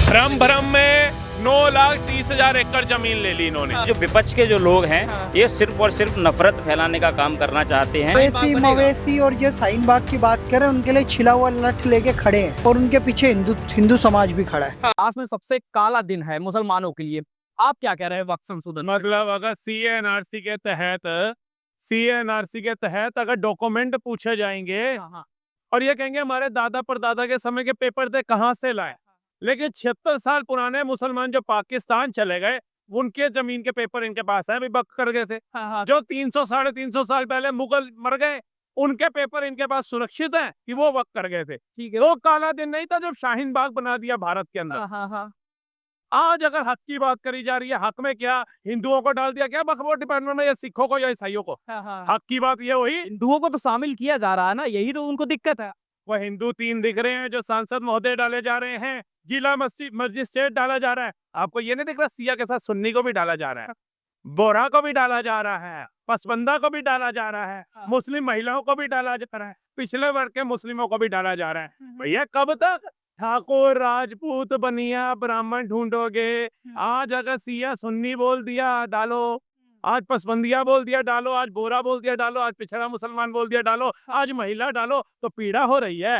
भ्रम भ्रम में 9,30,000 एकड़ जमीन ले ली इन्होंने। जो विपक्ष के जो लोग हैं ये सिर्फ और सिर्फ नफरत फैलाने का काम करना चाहते हैं। मवेशी मवेशी और जो शाहीन बाग की बात करें उनके लिए छिला हुआ लठ लेके खड़े हैं और उनके पीछे हिंदू समाज भी खड़ा है। आज में सबसे काला दिन है मुसलमानों के लिए, आप क्या कह रहे हैं वक्त संशोधन? मतलब अगर सीएनआरसी के तहत अगर डॉक्यूमेंट पूछे जाएंगे और ये कहेंगे हमारे दादा परदादा के समय के पेपर थे कहाँ से लाए, लेकिन 76 साल पुराने मुसलमान जो पाकिस्तान चले गए उनके जमीन के पेपर इनके पास है, अभी वक्त कर गए थे। जो 300 साढ़े 300 साल पहले मुगल मर गए उनके पेपर इनके पास सुरक्षित हैं कि वो वक्त कर गए थे। ठीक है, वो काला दिन नहीं था जब शाहीन बाग बना दिया भारत के अंदर। आज अगर हक की बात करी जा रही है, हक में क्या हिंदुओं को डाल दिया क्या वक्फ डिपार्टमेंट में, या सिखों को या ईसाइयों को? हक की बात ये हुई हिंदुओं को तो शामिल किया जा रहा है ना, यही तो उनको दिक्कत है। वह हिंदू 3 दिख रहे हैं जो सांसद महोदय डाले जा रहे हैं, जिला मजिस्ट्रेट डाला जा रहा है। आपको ये नहीं दिख रहा सिया के साथ सुन्नी को भी डाला जा रहा है, बोरा को भी डाला जा रहा है, पसबंदा को भी डाला जा रहा है, मुस्लिम महिलाओं को भी डाला जा रहा है, पिछले वर्ग के मुस्लिमों को भी डाला जा रहा है। भैया कब तक ठाकुर राजपूत बनिया ब्राह्मण ढूंढोगे? आज अगर सिया सुन्नी बोल दिया डालो, आज पसबंदिया बोल दिया डालो, आज बोरा बोल दिया डालो, आज पिछड़ा मुसलमान बोल दिया डालो, आज महिला डालो, तो पीड़ा हो रही है।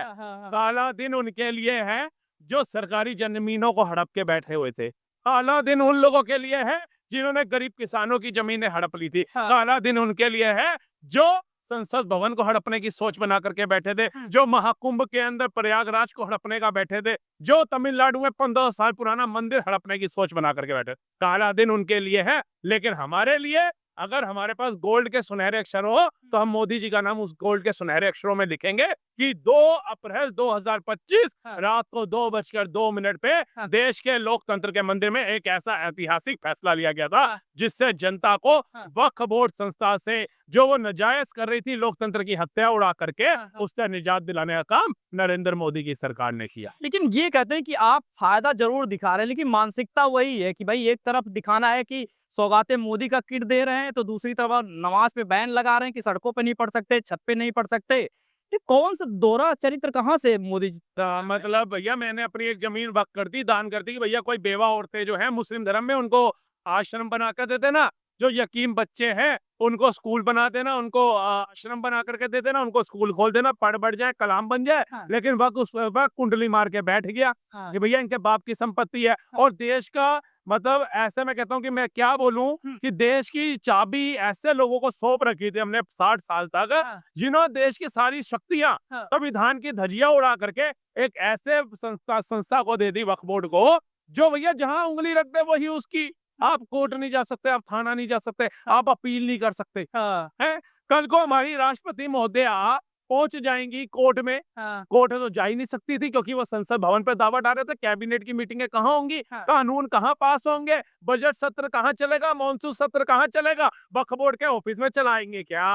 काला दिन उनके लिए है जो सरकारी जमीनों को हड़प के बैठे हुए थे। काला दिन उन लोगों के लिए है जिन्होंने गरीब किसानों की जमीनें हड़प ली थी। काला दिन उनके लिए है जो संसद भवन को हड़पने की सोच बना करके बैठे थे, जो महाकुंभ के अंदर प्रयागराज को हड़पने का बैठे थे, जो तमिलनाडु में 15 साल पुराना मंदिर हड़पने की सोच बना करके बैठे। काला दिन उनके लिए है, लेकिन हमारे लिए अगर हमारे पास गोल्ड के सुनहरे अक्षर हो तो हम मोदी जी का नाम उस गोल्ड के सुनहरे अक्षरों में लिखेंगे कि 2 अप्रैल 2025 रात को 2:02 पे देश के लोकतंत्र के मंदिर में एक ऐसा ऐतिहासिक फैसला लिया गया था जिससे जनता को वक्फ बोर्ड संस्था से जो वो नाजायज कर रही थी लोकतंत्र की हत्या उड़ा करके उससे निजात दिलाने का काम नरेंद्र मोदी की सरकार ने किया। लेकिन ये कहते हैं कि आप फायदा जरूर दिखा रहे हैं, लेकिन मानसिकता वही है कि भाई एक तरफ दिखाना है कि सौगातें मोदी का किट दे रहे हैं, तो दूसरी तरफ नमाज पे बैन लगा रहे हैं कि सड़कों पे नहीं पढ़ सकते, छत पे नहीं पढ़ सकते। ये कौन सा दोहरा चरित्र कहाँ से मोदी जी? मतलब भैया मैंने अपनी एक जमीन वक्त कर दी, दान कर दी कि भैया कोई बेवा औरतें जो है मुस्लिम धर्म में उनको आश्रम बना कर देते ना, जो यतीम बच्चे हैं उनको स्कूल बना देना, उनको आश्रम बना करके दे देना, उनको स्कूल खोल देना, पढ़ बढ़ जाए, कलाम बन जाए। लेकिन वक्त उस वक्त कुंडली मार के बैठ गया कि भैया इनके बाप की संपत्ति है। और देश का मतलब ऐसे मैं कहता हूँ कि मैं क्या बोलूं कि देश की चाबी ऐसे लोगों को सौंप रखी थी हमने 60 साल तक, जिन्होंने देश की सारी शक्तियां संविधान की धज्जियां उड़ा करके एक ऐसे संस्था को दे दी वक्फ बोर्ड को, जो भैया जहां उंगली रख दे वही उसकी। आप कोर्ट नहीं जा सकते, आप थाना नहीं जा सकते, आप अपील नहीं कर सकते हैं। कल को हमारी राष्ट्रपति महोदया पहुंच जाएंगी कोर्ट में, कोर्ट तो जा ही नहीं सकती थी क्योंकि वो संसद भवन पे दावा डाल रहे थे। कैबिनेट की मीटिंगें कहाँ होंगी, कानून कहाँ पास होंगे, बजट सत्र कहाँ चलेगा, मॉनसून सत्र कहाँ चलेगा, वक्फ बोर्ड के ऑफिस में चलाएंगे क्या?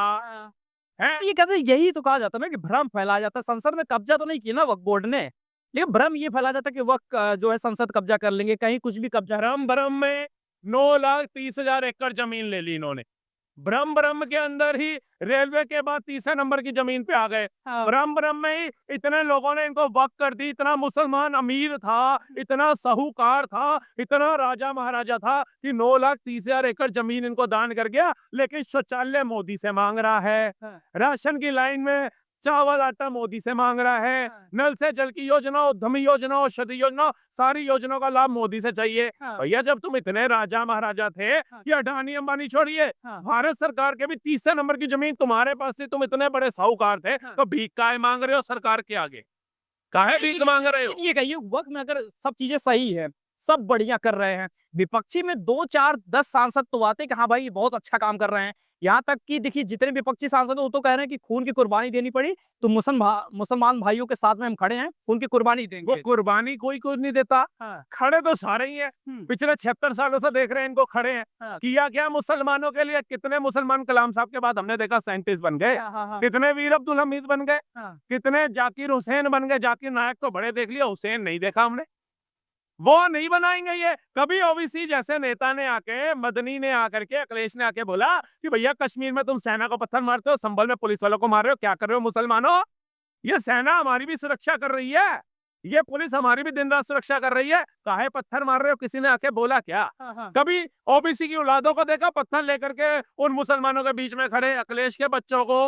है ये कहते हैं, यही तो कहा जाता है ना कि भ्रम फैलाया जाता है। संसद में कब्जा तो नहीं किया ना वक्फ बोर्ड ने, लेकिन भ्रम ये फैलाया जाता है कि वक्त जो है संसद कब्जा कर लेंगे, कहीं कुछ भी कब्जा। भ्रम भ्रम में 9,30,000 एकड़ जमीन ले ली इन्होंने। भ्रम भ्रम के अंदर ही रेलवे के बाद तीसरे नंबर की जमीन पे आ गए। भ्रम भ्रम में ही इतने लोगों ने इनको वक्त कर दी। इतना मुसलमान अमीर था, इतना साहूकार था, इतना राजा महाराजा था कि 9,30,000 एकड़ जमीन इनको दान कर गया। लेकिन शौचालय मोदी से मांग रहा है, राशन की लाइन में चावल आटा मोदी से मांग रहा है, नल से जल की योजना, उद्यमी योजना, औषधि योजना, सारी योजनाओं का लाभ मोदी से चाहिए। भैया जब तुम इतने राजा महाराजा थे, ये अडानी अंबानी छोड़िए, भारत सरकार के भी तीसरे नंबर की जमीन तुम्हारे पास थी, तुम इतने बड़े साहूकार थे, तो भीख काहे मांग रहे हो सरकार के आगे? काहे भीख मांग रहे हो? ये कहिए वक्त में अगर सब चीजें सही है, सब बढ़िया कर रहे हैं, विपक्षी में 2 4 10 सांसद तो आते कि हाँ भाई बहुत अच्छा काम कर रहे हैं। यहाँ तक कि देखिए जितने विपक्षी सांसद हैं वो तो कह रहे हैं कि खून की कुर्बानी देनी पड़ी तो मुसलमान भाइयों के साथ में हम खड़े हैं, खून की कुर्बानी देंगे। वो कुर्बानी कोई नहीं देता, खड़े तो सारे ही हैं। पिछले 76 सालों से देख रहे हैं इनको खड़े हैं। किया क्या मुसलमानों के लिए? कितने मुसलमान कलाम साहब के बाद हमने देखा साइंटिस्ट बन गए, कितने वीर अब्दुल हमीद बन गए, कितने जाकिर हुसैन बन गए। जाकिर नायक तो बड़े देख लिया, हुसैन नहीं देखा हमने। वो नहीं बनाएंगे ये कभी। ओबीसी जैसे नेता ने आके, मदनी ने आकर के, अखिलेश ने आके बोला कि भैया कश्मीर में तुम सेना को पत्थर मारते हो, संभल में पुलिस वालों को मार रहे हो, क्या कर रहे हो मुसलमानों? ये सेना हमारी भी सुरक्षा कर रही है। ये पुलिस हमारी भी दिन रात सुरक्षा कर रही है। काहे पत्थर मार रहे हो, किसी ने आके बोला क्या? कभी ओबीसी की औलादों को देखा पत्थर लेकर के उन मुसलमानों के बीच में खड़े? अखिलेश के बच्चों को,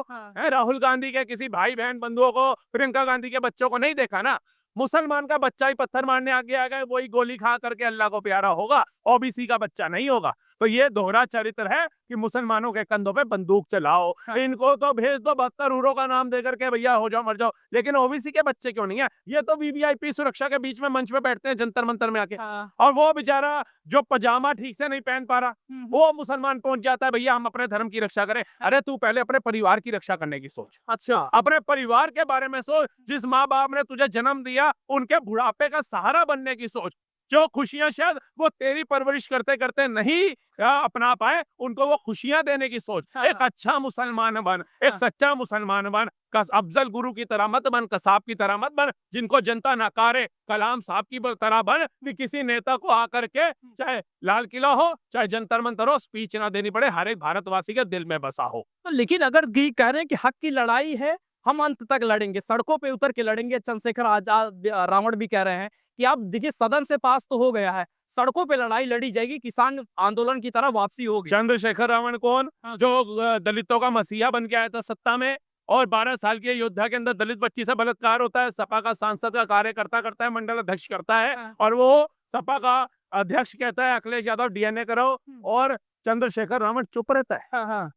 राहुल गांधी के किसी भाई बहन बंधुओं को, प्रियंका गांधी के बच्चों को नहीं देखा ना। मुसलमान का बच्चा ही पत्थर मारने आगे आ गए, वही गोली खा करके अल्लाह को प्यारा होगा, ओबीसी का बच्चा नहीं होगा। तो ये दोहरा चरित्र है कि मुसलमानों के कंधों पे बंदूक चलाओ, इनको तो भेज दो 72 हूरों का नाम देकर के, भैया हो जाओ मर जाओ, लेकिन ओबीसी के बच्चे क्यों नहीं है? ये तो वीवीआईपी सुरक्षा के बीच में मंच पे बैठते हैं जंतर मंतर में आके, और वो बेचारा जो पजामा ठीक से नहीं पहन पा रहा, वो मुसलमान पहुंच जाता है, भैया हम अपने धर्म की रक्षा करें। अरे तू पहले अपने परिवार की रक्षा करने की सोच। अच्छा, अपने परिवार के बारे में सोच। जिस माँ बाप ने तुझे जन्म दिया उनके बुढ़ापे का सहारा बनने की सोच। जो खुशियां शायद वो तेरी परवरिश करते करते नहीं अपना पाए, उनको वो खुशियां देने की सोच। एक अच्छा मुसलमान बन, एक सच्चा मुसलमान बन। अफजल गुरु की तरह मत बन, कसाब की तरह मत बन, जिनको जनता नकारे। कलाम साहब की तरह बन कि किसी नेता को आकर के, चाहे लाल किला हो चाहे जंतर मंतर हो, स्पीच ना देनी पड़े, हर एक भारतवासी के दिल में बसा हो। तो लेकिन अगर ये कह रहे हैं कि हक की लड़ाई है, हम अंत तक लड़ेंगे, सड़कों पे उतर के लड़ेंगे। चंद्रशेखर आजाद रावण भी कह रहे हैं कि आप देखिए सदन से पास तो हो गया है, सड़कों पे लड़ाई लड़ी जाएगी, किसान आंदोलन की तरह वापसी होगी। चंद्रशेखर रावण कौन? जो दलितों का मसीहा बन के आया था सत्ता में, और 12 साल की अयोध्या के अंदर दलित बच्ची से बलात्कार होता है, सपा का सांसद का कार्यकर्ता करता है, मंडल अध्यक्ष करता है, और वो सपा का अध्यक्ष कहता है अखिलेश यादव डीएनए करो, और चंद्रशेखर रावण चुप रहता है।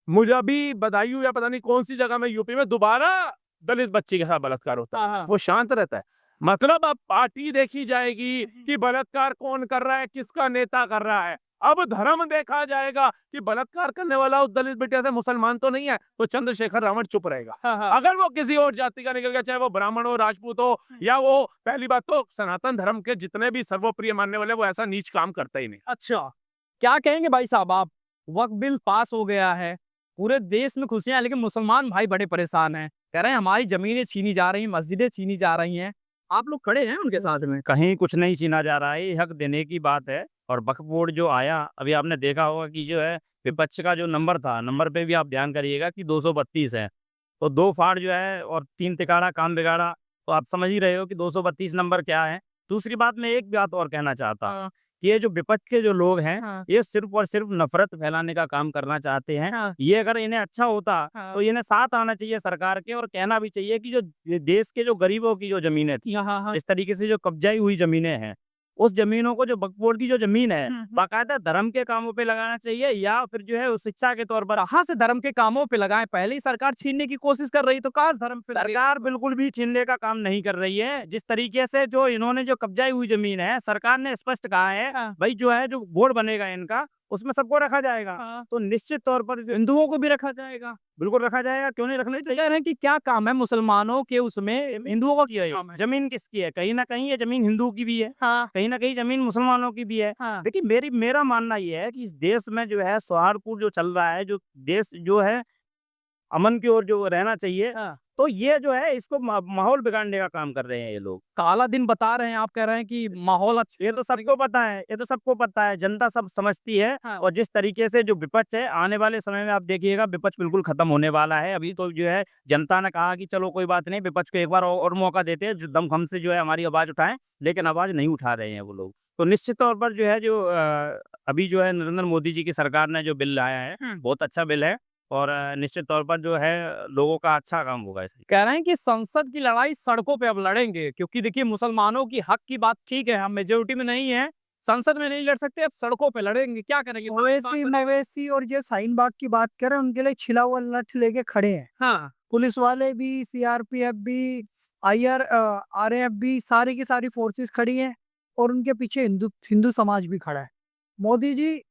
मुझे अभी बदायूं या पता नहीं कौन सी जगह में यूपी में दोबारा दलित बच्ची के साथ बलात्कार होता है, वो शांत रहता है। मतलब अब पार्टी देखी जाएगी कि बलात्कार कौन कर रहा है, किसका नेता कर रहा है। अब धर्म देखा जाएगा कि बलात्कार करने वाला उस दलित बेटे से मुसलमान तो नहीं है, तो चंद्रशेखर रावण चुप रहेगा। अगर वो किसी और जाति का निकल गया, चाहे वो ब्राह्मण हो, राजपूत हो, या वो, पहली बात तो सनातन धर्म के जितने भी सर्वप्रिय मानने वाले, वो ऐसा नीच काम करता ही नहीं। अच्छा, क्या कहेंगे भाई साहब आप? वक्फ बिल पास हो गया है, पूरे देश में खुशियां हैं, लेकिन मुसलमान भाई बड़े परेशान हैं, कह रहे हैं हमारी जमीनें छीनी जा रही हैं, मस्जिदें छीनी जा रही हैं। आप लोग खड़े हैं उनके साथ में? कहीं कुछ नहीं छीना जा रहा है, ये हक देने की बात है। और वक्फ बोर्ड जो आया, अभी आपने देखा होगा कि जो है विपक्ष का जो नंबर था, नंबर पे भी आप ध्यान करिएगा कि 232 है। तो 2 फाड़ जो है और 3 तिकाड़ा काम बिगाड़ा, तो आप समझ ही रहे हो कि 232 नंबर क्या है। दूसरी बात, मैं एक बात और कहना चाहता हूँ कि ये जो विपक्ष के जो लोग हैं, ये सिर्फ और सिर्फ नफरत फैलाने का काम करना चाहते हैं। ये अगर इन्हें अच्छा होता तो इन्हें साथ आना चाहिए सरकार के, और कहना भी चाहिए कि जो देश के जो गरीबों की जो जमीनें थी, इस तरीके से जो कब्जाई हुई जमीनें हैं, उस जमीनों को, जो वक्फ बोर्ड की जो जमीन है, बाकायदा धर्म के कामों पे लगाना चाहिए, या फिर जो है उस शिक्षा के तौर पर। कहाँ से धर्म के कामों पे लगाएं? पहले ही सरकार छीनने की कोशिश कर रही, तो कहाँ से धर्म पे सरकार बिल्कुल भी छीनने का काम नहीं कर रही है। जिस तरीके से जो इन्होंने जो कब्जाई हुई जमीन है, सरकार ने स्पष्ट कहा है भाई जो है जो बोर्ड बनेगा इनका, उसमें सबको रखा जाएगा। तो निश्चित तौर पर हिंदुओं को भी रखा जाएगा। बिल्कुल रखा जाएगा, क्यों नहीं रखना चाहिए। कह रहे हैं कि क्या काम है मुसलमानों के उसमें, हिंदुओं का क्या काम है? जमीन किसकी है? कहीं ना कहीं ये जमीन हिंदू की भी है, कहीं ना कहीं जमीन मुसलमानों की भी है। देखिए मेरा मानना ये है कि इस देश में जो है सौहार्दपूर्ण जो चल रहा है, जो देश जो है अमन की ओर जो रहना चाहिए, तो ये जो है इसको माहौल बिगाड़ने का काम कर रहे हैं ये लोग। काला दिन बता रहे हैं, आप कह रहे हैं कि माहौल अच्छा। ये तो सबको पता है, ये तो सबको पता है, जनता सब समझती है। और जिस तरीके से जो विपक्ष है, आने वाले समय में आप देखिएगा विपक्ष बिल्कुल खत्म होने वाला है। अभी तो जो है जनता ने कहा कि चलो कोई बात नहीं, विपक्ष को एक बार और मौका देते हैं, दमखम से जो है हमारी आवाज उठाएं, लेकिन आवाज नहीं उठा रहे हैं वो लोग। तो निश्चित तौर पर जो है जो अभी जो है नरेंद्र मोदी जी की सरकार ने जो बिल लाया है, बहुत अच्छा बिल है, और निश्चित तौर पर जो है लोगों का अच्छा काम होगा इससे। कह रहे हैं कि संसद की लड़ाई सड़कों पे अब लड़ेंगे, क्योंकि देखिए मुसलमानों की हक की बात ठीक है, हम मेजोरिटी में नहीं है, संसद में नहीं लड़ सकते, अब सड़कों पे लड़ेंगे। क्या करेंगे? मवेशी मवेशी और जो शाहीन बाग की बात करें, उनके लिए छिला हुआ लठ लेके खड़े हैं। पुलिस वाले भी, सीआरपीएफ भी, आरएएफ भी, सारी की सारी फोर्सेस खड़ी हैं, और उनके पीछे हिंदू समाज भी खड़ा है। मोदी जी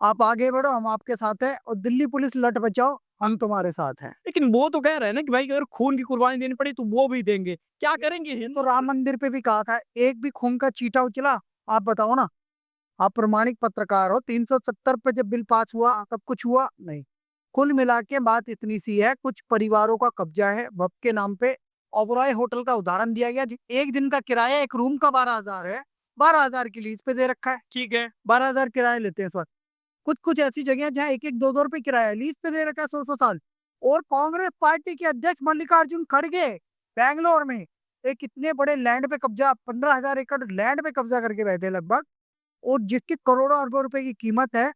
आप आगे बढ़ो, हम आपके साथ हैं, और दिल्ली पुलिस लट बचाओ, हम तुम्हारे साथ हैं। लेकिन वो तो कह रहे हैं ना कि भाई अगर खून की कुर्बानी देनी पड़ी तो वो भी देंगे। क्या करेंगे? तो राम मंदिर पे भी कहा था, एक भी खून का चीटा उचला? आप बताओ ना, आप प्रमाणिक पत्रकार हो। 370 पे जब बिल पास हुआ तब कुछ हुआ नहीं। कुल मिला के बात इतनी सी है, कुछ परिवारों का कब्जा है वक्फ के नाम पे। ओबरॉय होटल का उदाहरण दिया गया, एक दिन का किराया एक रूम का 12,000 है, 12,000 की लीज पे दे रखा है। ठीक है, 12,000 किराया लेते हैं इस वक्त। कुछ ऐसी जगह जहाँ 1-1, 2-2 रुपए किराया लीज पे दे रखा है 100-100 साल। और कांग्रेस पार्टी के अध्यक्ष मल्लिकार्जुन खड़गे बेंगलोर में एक इतने बड़े लैंड पे कब्जा 15,000 एकड़ लैंड पे कब्जा करके बैठे लगभग, और जिसकी करोड़ों अरबों रुपए की कीमत है,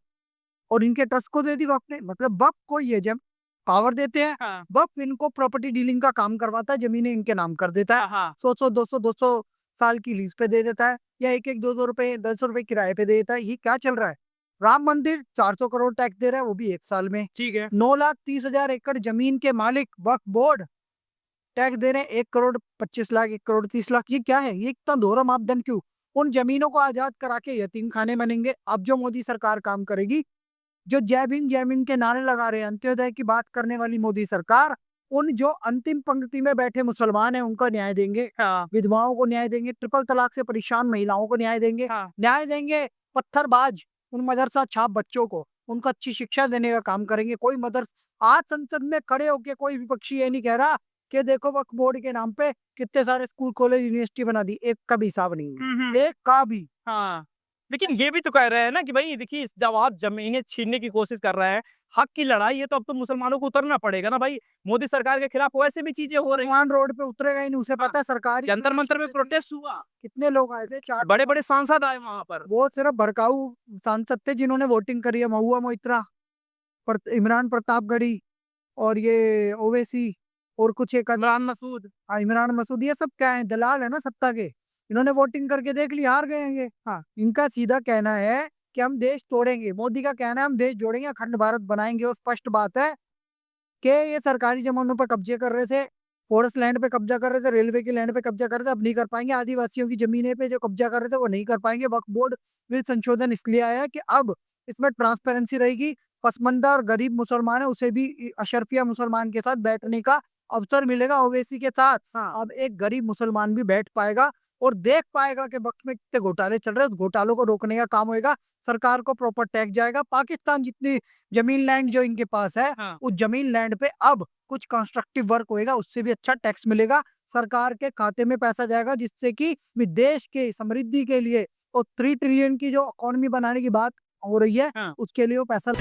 और इनके ट्रस्ट को दे दी वक्फ ने। मतलब वक्फ को ये जब पावर देते हैं, हाँ, वक्फ इनको प्रॉपर्टी डीलिंग का काम करवाता है, जमीनें इनके नाम कर देता है, हाँ, 100-200 साल की लीज पे दे देता है, या 1-2 रुपए 10 रुपए किराए पे दे देता है। ये क्या चल रहा है? राम मंदिर 400 करोड़ टैक्स दे रहा है, वो भी 1 साल में। ठीक है। 9,30,000 एकड़ जमीन के मालिक वक्फ बोर्ड टैक्स दे रहे हैं 1,25,00,000, 1,30,00,000। ये क्या है? ये इतना दोहरा मापदंड क्यों? उन जमीनों को आजाद करा के यतीम खाने बनेंगे। अब जो मोदी सरकार काम करेगी, जो जय भीम जय भीम के नारे लगा रहे हैं, अंत्योदय की बात करने वाली मोदी सरकार, उन जो अंतिम पंक्ति में बैठे मुसलमान हैं उनको न्याय देंगे, हाँ, विधवाओं को न्याय देंगे, ट्रिपल तलाक से परेशान महिलाओं को न्याय देंगे, हाँ, न्याय देंगे पत्थरबाज उन मदरसा छाप बच्चों को, उनको अच्छी शिक्षा देने का काम करेंगे। कोई आज संसद में खड़े होके कोई विपक्षी ये नहीं कह रहा कि देखो वक्फ बोर्ड के नाम पे कितने सारे स्कूल कॉलेज यूनिवर्सिटी बना दी, एक का भी हिसाब नहीं है, एक का भी। हाँ। लेकिन ये भी तो कह रहे हैं ना कि भाई देखिए, जब आप जमीनें छीनने की कोशिश कर रहे हैं, हक की लड़ाई है, तो अब तो मुसलमानों को उतरना पड़ेगा ना भाई। मोदी सरकार के खिलाफ वैसे भी चीजें हो रही हैं। मुसलमान रोड पे उतरेगा ही नहीं, उसे पता है सरकार जंतर मंतर में प्रोटेस्ट हुआ, कितने लोग आए थे, 4 बड़े बड़े सांसद आए वहां पर। वो सिर्फ भड़काऊ सांसद थे जिन्होंने वोटिंग करी है। महुआ मोइत्रा, इमरान प्रतापगढ़ी, और ये ओवैसी, और कुछ एक इमरान मसूद। इमरान मसूद, ये सब क्या है? दलाल है ना सत्ता के। इन्होंने वोटिंग करके देख लिया, हार गए हैं ये। हाँ, इनका सीधा कहना है कि हम देश तोड़ेंगे, मोदी का कहना है हम देश जोड़ेंगे, अखंड भारत बनाएंगे। और स्पष्ट बात है कि ये सरकारी जमीनों पर कब्जे कर रहे थे, फॉरेस्ट लैंड पे कब्जा कर रहे थे, रेलवे की लैंड पे कब्जा कर रहे थे, अब नहीं कर पाएंगे। आदिवासियों की जमीनें पे जो कब्जा कर रहे थे वो नहीं कर पाएंगे। वक्फ बोर्ड में संशोधन इसलिए आया है कि अब इसमें ट्रांसपेरेंसी रहेगी, पसमंदा और गरीब मुसलमान है उसे भी अशरफिया मुसलमान के साथ बैठने का अवसर मिलेगा, ओवैसी के साथ। हाँ। अब एक गरीब मुसलमान भी बैठ पाएगा और देख पाएगा कि वक्त में कितने घोटाले चल रहे हैं। उस घोटालों को रोकने का काम होएगा, सरकार को प्रॉपर टैक्स जाएगा। पाकिस्तान जितनी जमीन लैंड जो इनके पास है, हाँ। उस जमीन लैंड पे अब कुछ कंस्ट्रक्टिव वर्क होएगा, उससे भी अच्छा टैक्स मिलेगा, सरकार के खाते में पैसा जाएगा, जिससे कि देश के समृद्धि के लिए और 3 ट्रिलियन की जो इकोनॉमी बनाने की बात हो रही है, हाँ। उसके लिए वो पैसा